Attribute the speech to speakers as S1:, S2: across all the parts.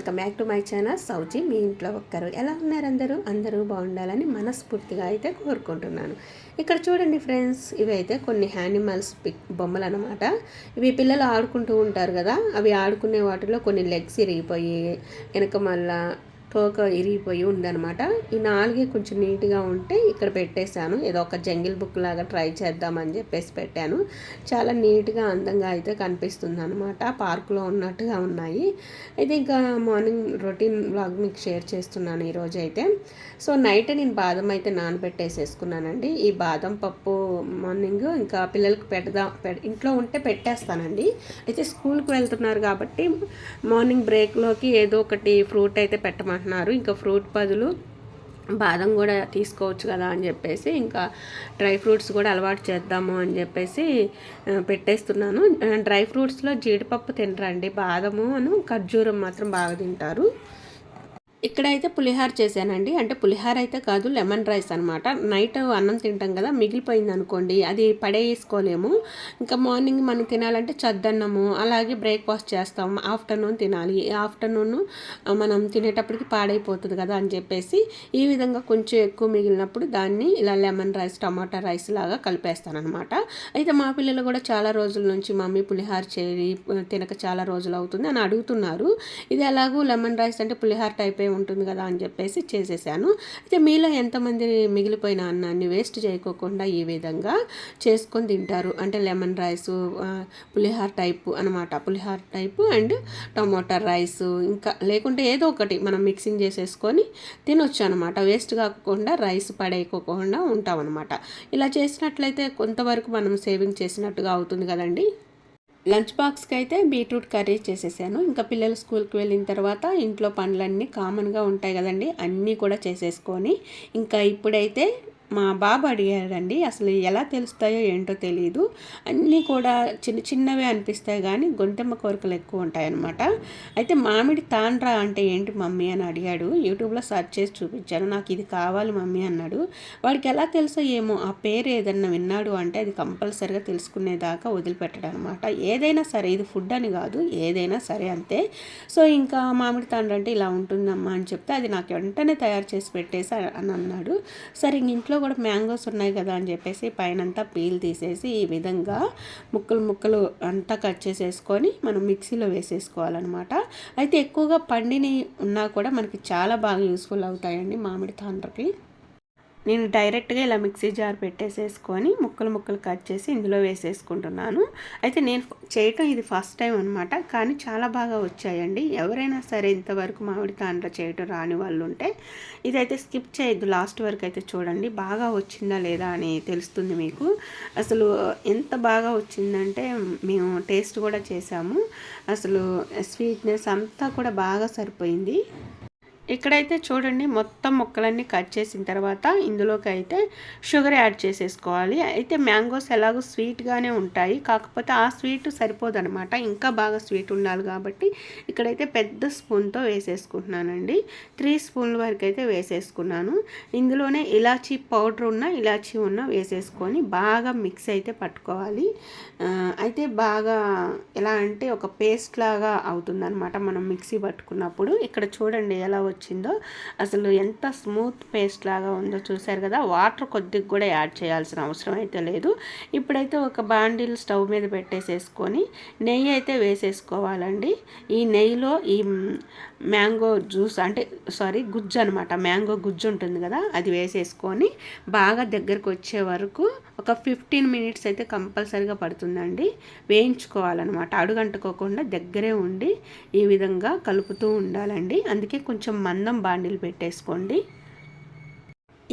S1: Welcome back to my channel Sowji మీ ఇంట్లో ఒక్కరు. ఎలా ఉన్నారు అందరూ బాగుండాలని మనస్ఫూర్తిగా అయితే కోరుకుంటున్నాను. ఇక్కడ చూడండి ఫ్రెండ్స్, ఇవి అయితే కొన్ని యానిమల్స్ బొమ్మలు అనమాట. ఇవి పిల్లలు ఆడుకుంటూ ఉంటారు కదా, అవి ఆడుకునే వాటిలో కొన్ని లెగ్స్ ఇరిగిపోయి వెనక మళ్ళా తోక ఇరిగిపోయి ఉందనమాట. ఈ నాలుగే కొంచెం నీట్గా ఉంటే ఇక్కడ పెట్టేశాను. ఏదో ఒక జంగిల్ బుక్ లాగా ట్రై చేద్దామని చెప్పేసి పెట్టాను. చాలా నీట్గా అందంగా అయితే కనిపిస్తుంది అనమాట. పార్కులో ఉన్నట్టుగా ఉన్నాయి. అయితే ఇంకా మార్నింగ్ రొటీన్ వ్లాగ్ మీకు షేర్ చేస్తున్నాను ఈరోజు అయితే. సో నైట్ నేను బాదం అయితే నానబెట్టేసేసుకున్నానండి. ఈ బాదం పప్పు మార్నింగ్ ఇంకా పిల్లలకి ఇంట్లో ఉంటే పెట్టేస్తానండి. అయితే స్కూల్కి వెళ్తున్నారు కాబట్టి మార్నింగ్ బ్రేక్లోకి ఏదో ఒకటి ఫ్రూట్ అయితే పెట్టమంటున్నారు. ఇంకా ఫ్రూట్ బదులు బాదం కూడా తీసుకోవచ్చు కదా అని చెప్పేసి ఇంకా డ్రై ఫ్రూట్స్ కూడా అలవాటు చేద్దాము అని చెప్పేసి పెట్టేస్తున్నాను. డ్రై ఫ్రూట్స్లో జీడిపప్పు తినరండి, బాదము ఖర్జూరం మాత్రం బాగా తింటారు. ఇక్కడైతే పులిహార చేశానండి. అంటే పులిహార అయితే కాదు, లెమన్ రైస్ అనమాట. నైట్ అన్నం తింటాం కదా, మిగిలిపోయింది అనుకోండి అది పడేసుకోలేము. ఇంకా మార్నింగ్ మనం తినాలంటే చద్దన్నము అలాగే బ్రేక్ఫాస్ట్ చేస్తాం, ఆఫ్టర్నూన్ తినాలి. ఆఫ్టర్నూన్ మనం తినేటప్పటికి పాడైపోతుంది కదా అని చెప్పేసి ఈ విధంగా కొంచెం ఎక్కువ మిగిలినప్పుడు దాన్ని ఇలా లెమన్ రైస్ టమాటా రైస్ లాగా కలిపేస్తాను అనమాట. అయితే మా పిల్లలు కూడా చాలా రోజుల నుంచి మమ్మీ పులిహార చేయి తినక చాలా రోజులు అవుతుంది అని అడుగుతున్నారు. ఇది ఎలాగూ లెమన్ రైస్ అంటే పులిహార టైపే ఉంటుంది కదా అని చెప్పేసి చేసేసాను. అయితే మీలో ఎంతమంది మిగిలిపోయిన అన్నాన్ని వేస్ట్ చేయకోకుండా ఈ విధంగా చేసుకొని తింటారు? అంటే లెమన్ రైసు పులిహార టైపు అనమాట. పులిహార టైపు అండ్ టమాటా రైస్, ఇంకా లేకుంటే ఏదో ఒకటి మనం మిక్సింగ్ చేసేసుకొని తినొచ్చు అనమాట. వేస్ట్ కాకుండా రైస్ పడేయకోకుండా ఉంటాం అనమాట. ఇలా చేసినట్లయితే కొంతవరకు మనం సేవింగ్ చేసినట్టుగా అవుతుంది కదండి. లంచ్ బాక్స్కి అయితే బీట్రూట్ కర్రీ చేసేసాను. ఇంకా పిల్లలు స్కూల్కి వెళ్ళిన తర్వాత ఇంట్లో పనులన్నీ కామన్గా ఉంటాయి కదండి, అన్నీ కూడా చేసేసుకొని ఇంకా ఇప్పుడైతే మా బాబు అడిగాడండి. అసలు ఎలా తెలుస్తాయో ఏంటో తెలియదు, అన్నీ కూడా చిన్న చిన్నవే అనిపిస్తాయి కానీ గొంతెమ్మ కోరికలు ఎక్కువ ఉంటాయన్నమాట. అయితే మామిడి తాండ్రా అంటే ఏంటి మమ్మీ అని అడిగాడు. యూట్యూబ్లో సెర్చ్ చేసి చూపించాను. నాకు ఇది కావాలి మమ్మీ అన్నాడు. వాడికి ఎలా తెలుసో ఏమో, ఆ పేరు ఏదన్నా విన్నాడు అంటే అది కంపల్సరిగా తెలుసుకునేదాకా వదిలిపెట్టడం అనమాట. ఏదైనా సరే, ఇది ఫుడ్ అని కాదు, ఏదైనా సరే అంతే. సో ఇంకా మామిడి తాండ్రా అంటే ఇలా ఉంటుందమ్మా అని చెప్తే అది నాకు వెంటనే తయారు చేసి పెట్టేసి అని అన్నాడు. సరే ఇంట్లో కూడా మ్యాంగోస్ ఉన్నాయి కదా అని చెప్పేసి పైనంతా పీల్ తీసేసి ఈ విధంగా ముక్కలు అంతా కట్ చేసేసుకొని మనం మిక్సీలో వేసేసుకోవాలన్నమాట. అయితే ఎక్కువగా పండిని ఉన్నా కూడా మనకి చాలా బాగా యూస్ఫుల్ అవుతాయండి మామిడి తాండ్రకి. నేను డైరెక్ట్గా ఇలా మిక్సీ జార్ పెట్టేసేసుకొని ముక్కలు కట్ చేసి ఇందులో వేసేసుకుంటున్నాను. అయితే నేను చేయటం ఇది ఫస్ట్ టైం అనమాట, కానీ చాలా బాగా వచ్చాయండి. ఎవరైనా సరే ఇంతవరకు మామిడి తాండ్ర చేయటం రాని వాళ్ళు ఉంటే ఇదైతే స్కిప్ చేయొద్దు, లాస్ట్ వరకు అయితే చూడండి. బాగా వచ్చిందా లేదా అని తెలుస్తుంది మీకు. అసలు ఎంత బాగా వచ్చిందంటే మేము టేస్ట్ కూడా చేసాము. అసలు స్వీట్నెస్ అంతా కూడా బాగా సరిపోయింది. ఇక్కడైతే చూడండి మొత్తం ముక్కలన్నీ కట్ చేసిన తర్వాత ఇందులోకి అయితే షుగర్ యాడ్ చేసేసుకోవాలి. అయితే మ్యాంగోస్ ఎలాగో స్వీట్గానే ఉంటాయి, కాకపోతే ఆ స్వీట్ సరిపోదనమాట, ఇంకా బాగా స్వీట్ ఉండాలి కాబట్టి ఇక్కడైతే పెద్ద స్పూన్తో వేసేసుకుంటున్నానండి. 3 స్పూన్ల వరకు అయితే వేసేసుకున్నాను. ఇందులోనే ఇలాచీ పౌడర్ ఇలాచీ వేసేసుకొని బాగా మిక్స్ అయితే పట్టుకోవాలి. అయితే బాగా ఎలా అంటే ఒక పేస్ట్ లాగా అవుతుందన్నమాట మనం మిక్సీ పట్టుకున్నప్పుడు. ఇక్కడ చూడండి ఎలా వచ్చిందో, అసలు ఎంత స్మూత్ పేస్ట్ లాగా ఉందో చూసారు కదా. వాటర్ కొద్దిగా కూడా యాడ్ చేయాల్సిన అవసరం అయితే లేదు. ఇప్పుడైతే ఒక బాండిల్ స్టవ్ మీద పెట్టేసేసుకొని నెయ్యి అయితే వేసేసుకోవాలండి. ఈ నెయ్యిలో ఈ మ్యాంగో జ్యూస్ గుజ్జు అనమాట, మ్యాంగో గుజ్జు ఉంటుంది కదా, అది వేసేసుకొని బాగా దగ్గరకు వచ్చే వరకు ఒక 15 మినిట్స్ అయితే కంపల్సరీగా పడుతుందండి. వేయించుకోవాలన్నమాట, అడుగంటుకోకుండా దగ్గరే ఉండి ఈ విధంగా కలుపుతూ ఉండాలండి. అందుకే కొంచెం మందం బాండిల్ పెట్టేసుకోండి.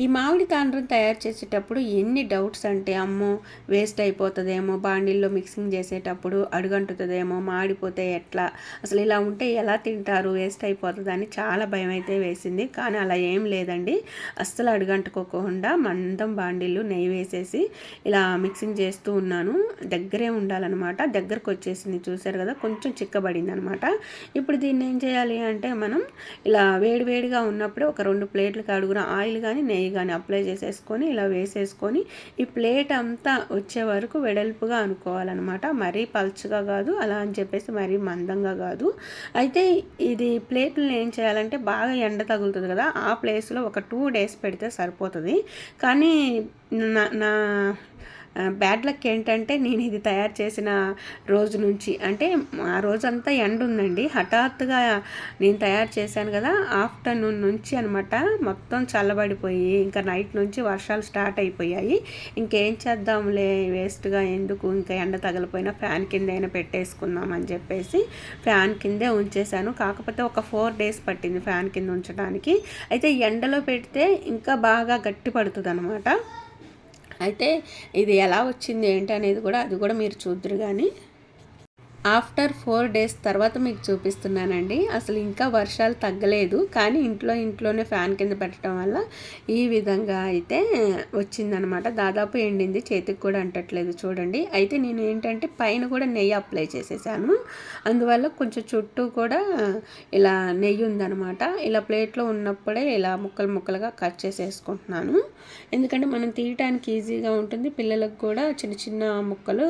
S1: ఈ మామిడి తాండ్రం తయారు చేసేటప్పుడు ఎన్ని డౌట్స్ అంటే, అమ్మో వేస్ట్ అయిపోతుందేమో, బాండిల్లో మిక్సింగ్ చేసేటప్పుడు అడుగంటుతుందేమో, మాడిపోతే ఎట్లా, అసలు ఇలా ఉంటే ఎలా తింటారు, వేస్ట్ అయిపోతుందని చాలా భయం అయితే వేసింది. కానీ అలా ఏం లేదండి, అస్సలు అడుగంటుకోకుండా మందం బాండిల్లో నెయ్యి వేసేసి ఇలా మిక్సింగ్ చేస్తూ ఉన్నాను. దగ్గరే ఉండాలన్నమాట. దగ్గరకు వచ్చేసింది చూసారు కదా, కొంచెం చిక్కబడింది అనమాట. ఇప్పుడు దీన్ని ఏం చేయాలి అంటే మనం ఇలా వేడివేడిగా ఉన్నప్పుడే ఒక 2 ప్లేట్లకు అడుగున ఆయిల్ కానీ నెయ్యి నెయ్యి కానీ అప్లై చేసేసుకొని ఇలా వేసేసుకొని ఈ ప్లేట్ అంతా వచ్చే వరకు వెడల్పుగా అనుకోవాలన్నమాట. మరీ పల్చగా కాదు, అలా అని చెప్పేసి మరీ మందంగా కాదు. అయితే ఇది ప్లేట్లను ఏం చేయాలంటే బాగా ఎండ తగులుతుంది కదా, ఆ ప్లేస్లో ఒక 2 days పెడితే సరిపోతుంది. కానీ నా నా బ్యాడ్ లక్ ఏంటంటే నేను ఇది తయారు చేసిన రోజు నుంచి, అంటే ఆ రోజంతా ఎండ ఉందండి, హఠాత్తుగా నేను తయారు చేశాను కదా, ఆఫ్టర్నూన్ నుంచి అనమాట మొత్తం చల్లబడిపోయి ఇంకా నైట్ నుంచి వర్షాలు స్టార్ట్ అయిపోయాయి. ఇంకేం చేద్దాంలే వేస్ట్గా ఎందుకు, ఇంకా ఎండ తగలిపోయినా ఫ్యాన్ కింద అయినా పెట్టేసుకుందాం అని చెప్పేసి ఫ్యాన్ కిందే ఉంచేసాను. కాకపోతే ఒక 4 days పట్టింది ఫ్యాన్ కింద ఉంచడానికి. అయితే ఎండలో పెడితే ఇంకా బాగా గట్టి పడుతుంది అనమాట. అయితే ఇది ఎలా వచ్చింది ఏంటి అనేది కూడా అది కూడా మీరు చూద్దరు కానీ ఆఫ్టర్ 4 days తర్వాత మీకు చూపిస్తున్నానండి. అసలు ఇంకా వర్షాలు తగ్గలేదు, కానీ ఇంట్లోనే ఫ్యాన్ కింద పెట్టడం వల్ల ఈ విధంగా అయితే వచ్చిందనమాట. దాదాపు ఎండింది, చేతికి కూడా అంటట్లేదు చూడండి. అయితే నేను ఏంటంటే పైన కూడా నెయ్యి అప్లై చేసేసాను, అందువల్ల కొంచెం చుట్టూ కూడా ఇలా నెయ్యి ఉందనమాట. ఇలా ప్లేట్లో ఉన్నప్పుడే ఇలా ముక్కలుగా కట్ చేసేసుకుంటున్నాను, ఎందుకంటే మనం తీయటానికి ఈజీగా ఉంటుంది. పిల్లలకు కూడా చిన్న చిన్న ముక్కలు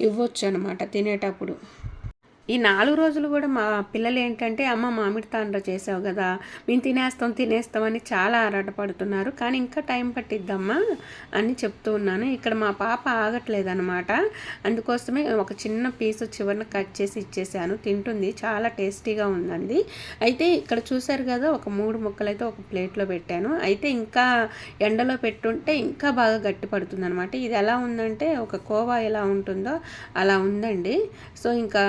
S1: ఇవ్వచ్చు అనమాట తినేటప్పుడు. ఈ 4 రోజులు కూడా మా పిల్లలు ఏంటంటే అమ్మ మామిడి తాండ్ర చేసావు కదా, మేము తినేస్తామని చాలా ఆరాటపడుతున్నారు. కానీ ఇంకా టైం పట్టిద్దమ్మా అని చెప్తూ ఉన్నాను. ఇక్కడ మా పాప ఆగట్లేదనమాట, అందుకోసమే ఒక చిన్న పీసు చివరిన కట్ చేసి ఇచ్చేసాను. తింటుంది, చాలా టేస్టీగా ఉందండి. అయితే ఇక్కడ చూసారు కదా, ఒక 3 ముక్కలు అయితే ఒక ప్లేట్లో పెట్టాను. అయితే ఇంకా ఎండలో పెట్టుంటే ఇంకా బాగా గట్టి పడుతుంది అనమాట. ఇది ఎలా ఉందంటే ఒక కోవా ఎలా ఉంటుందో అలా ఉందండి. సో ఇంకా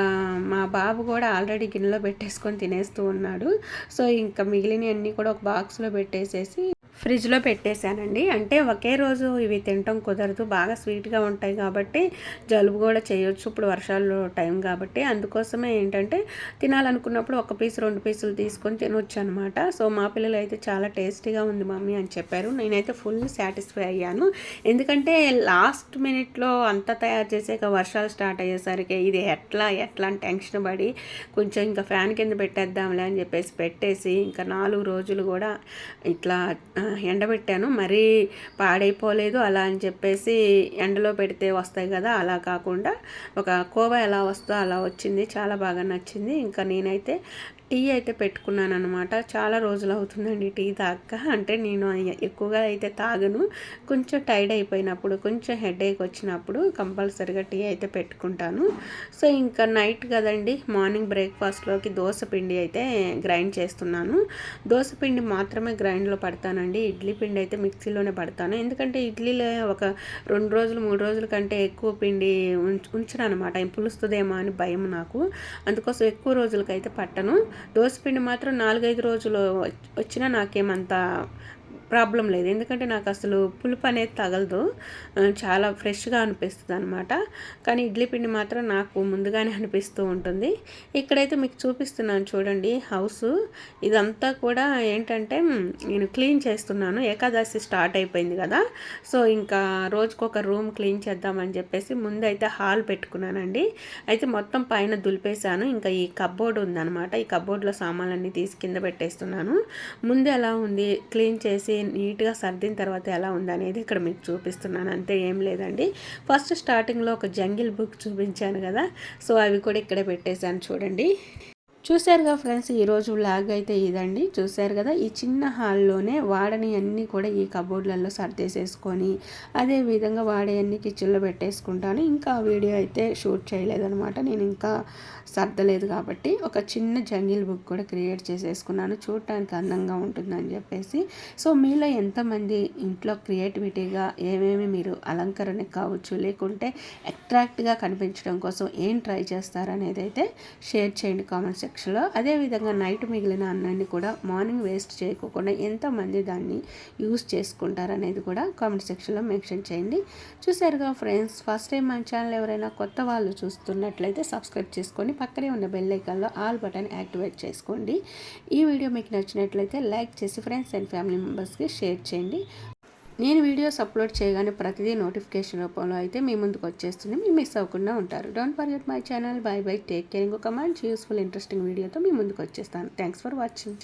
S1: మా బాబు కూడా ఆల్రెడీ గిన్నెలో పెట్టేసుకొని తినేస్తూ ఉన్నాడు. సో ఇంకా మిగిలినవన్నీ కూడా ఒక బాక్స్లో పెట్టేసేసి ఫ్రిడ్జ్లో పెట్టేశానండి. అంటే ఒకే రోజు ఇవి తినటం కుదరదు, బాగా స్వీట్గా ఉంటాయి కాబట్టి జలుబు కూడా చేయొచ్చు ఇప్పుడు వర్షాలు టైం కాబట్టి. అందుకోసమే ఏంటంటే తినాలనుకున్నప్పుడు 1 పీస్ 2 పీసులు తీసుకొని తినొచ్చు అనమాట. సో మా పిల్లలు అయితే చాలా టేస్టీగా ఉంది మమ్మీ అని చెప్పారు. నేనైతే ఫుల్ సాటిస్ఫై అయ్యాను, ఎందుకంటే లాస్ట్ మినిట్లో అంతా తయారు చేసాక వర్షాలు స్టార్ట్ అయ్యేసరికి ఇది ఎట్లా అని టెన్షన్ పడి కొంచెం ఇంకా ఫ్యాన్ కింద పెట్టేద్దాంలే అని చెప్పేసి పెట్టేసి ఇంకా 4 రోజులు కూడా ఇట్లా ఎండబెట్టాను. మరీ పాడైపోలేదు అలా అని చెప్పేసి ఎండలో పెడితే వస్తాయి కదా, అలా కాకుండా ఒక కోవా ఎలా వస్తుందో అలా వచ్చింది, చాలా బాగా నచ్చింది. ఇంకా నేనైతే టీ అయితే పెట్టుకున్నాను అనమాట. చాలా రోజులు అవుతుందండి టీ తాగక, అంటే నేను ఎక్కువగా అయితే తాగను, కొంచెం టైర్డ్ అయిపోయినప్పుడు కొంచెం హెడేక్ వచ్చినప్పుడు కంపల్సరీగా టీ అయితే పెట్టుకుంటాను. సో ఇంకా నైట్ కదండి, మార్నింగ్ బ్రేక్ఫాస్ట్లోకి దోశ పిండి అయితే గ్రైండ్ చేస్తున్నాను. దోశ పిండి మాత్రమే గ్రైండ్లో పడతానండి, ఇడ్లీ పిండి అయితే మిక్సీలోనే పడతాను. ఎందుకంటే ఇడ్లీలో ఒక 2 రోజులు 3 రోజుల కంటే ఎక్కువ పిండి ఉంచను అనమాట, పులుస్తుందేమో అని భయం నాకు, అందుకోసం ఎక్కువ రోజులకైతే పట్టను. దోసపిండి మాత్రం 4-5 రోజులు వచ్చినా నాకేమంత ప్రాబ్లం లేదు, ఎందుకంటే నాకు అసలు పులుపు అనేది తగలదు, చాలా ఫ్రెష్గా అనిపిస్తుంది అనమాట. కానీ ఇడ్లీ పిండి మాత్రం నాకు ముందుగానే అనిపిస్తూ ఉంటుంది. ఇక్కడైతే మీకు చూపిస్తున్నాను చూడండి హౌస్, ఇదంతా కూడా ఏంటంటే నేను క్లీన్ చేస్తున్నాను. ఏకాదశి స్టార్ట్ అయిపోయింది కదా, సో ఇంకా రోజుకొక రూమ్ క్లీన్ చేద్దామని చెప్పేసి ముందైతే హాల్ పెట్టుకున్నానండి. అయితే మొత్తం పైన దులిపేశాను. ఇంకా ఈ కబ్బోర్డ్ ఉందన్నమాట, ఈ కబ్బోర్డ్లో సామాన్లన్నీ తీసి కింద పెట్టేస్తున్నాను. ముందు ఎలా ఉంది క్లీన్ చేసి నీట్గా సర్దిన తర్వాత ఎలా ఉందనేది ఇక్కడ మీకు చూపిస్తున్నాను, అంతే, ఏం లేదండి. ఫస్ట్ స్టార్టింగ్లో ఒక జంగిల్ బుక్ చూపించాను కదా, సో అవి కూడా ఇక్కడే పెట్టేశాను చూడండి. చూశారుగా ఫ్రెండ్స్, ఈరోజు వ్లాగ్ అయితే ఇదండి. చూశారు కదా, ఈ చిన్న హాల్లోనే వాడని అన్నీ కూడా ఈ కబోర్డ్లలో సర్దేసేసుకొని అదే విధంగా వాడే అన్ని కిచెన్లో పెట్టేసుకుంటాను. ఇంకా వీడియో అయితే షూట్ చేయలేదనమాట, నేను ఇంకా సర్దలేదు కాబట్టి. ఒక చిన్న జంగిల్ బుక్ కూడా క్రియేట్ చేసేసుకున్నాను, చూడటానికి అందంగా ఉంటుందని చెప్పేసి. సో మీలో ఎంతమంది ఇంట్లో క్రియేటివిటీగా ఏమేమి మీరు అలంకరణ కావచ్చు, లేకుంటే అట్రాక్ట్గా కనిపించడం కోసం ఏం ట్రై చేస్తారనేది అయితే షేర్ చేయండి కామెంట్ సెక్షన్లో. అదేవిధంగా నైట్ మిగిలిన అన్నాన్ని కూడా మార్నింగ్ వేస్ట్ చేయకుండా ఎంతమంది దాన్ని యూస్ చేసుకుంటారనేది కూడా కామెంట్ సెక్షన్లో మెన్షన్ చేయండి. చూసారుగా ఫ్రెండ్స్, ఫస్ట్ టైం మన ఛానల్ ఎవరైనా కొత్త వాళ్ళు చూస్తున్నట్లయితే సబ్స్క్రైబ్ చేసుకొని పక్కనే ఉన్న బెల్ ఐకాన్లో ఆల్ బటన్ యాక్టివేట్ చేసుకోండి. ఈ వీడియో మీకు నచ్చినట్లయితే లైక్ చేసి ఫ్రెండ్స్ అండ్ ఫ్యామిలీ మెంబర్స్కి షేర్ చేయండి. నేను వీడియోస్ అప్లోడ్ చేయగానే ప్రతిదీ నోటిఫికేషన్ రూపంలో అయితే మీ ముందుకు వచ్చేస్తుంది, మీరు మిస్ అవ్వకుండా ఉంటారు. Don't forget my channel. By by, take care. ఇంకొక మంచి యూస్ఫుల్ ఇంట్రెస్టింగ్ వీడియోతో మీ ముందుకు వచ్చేస్తాను. Thanks for watching.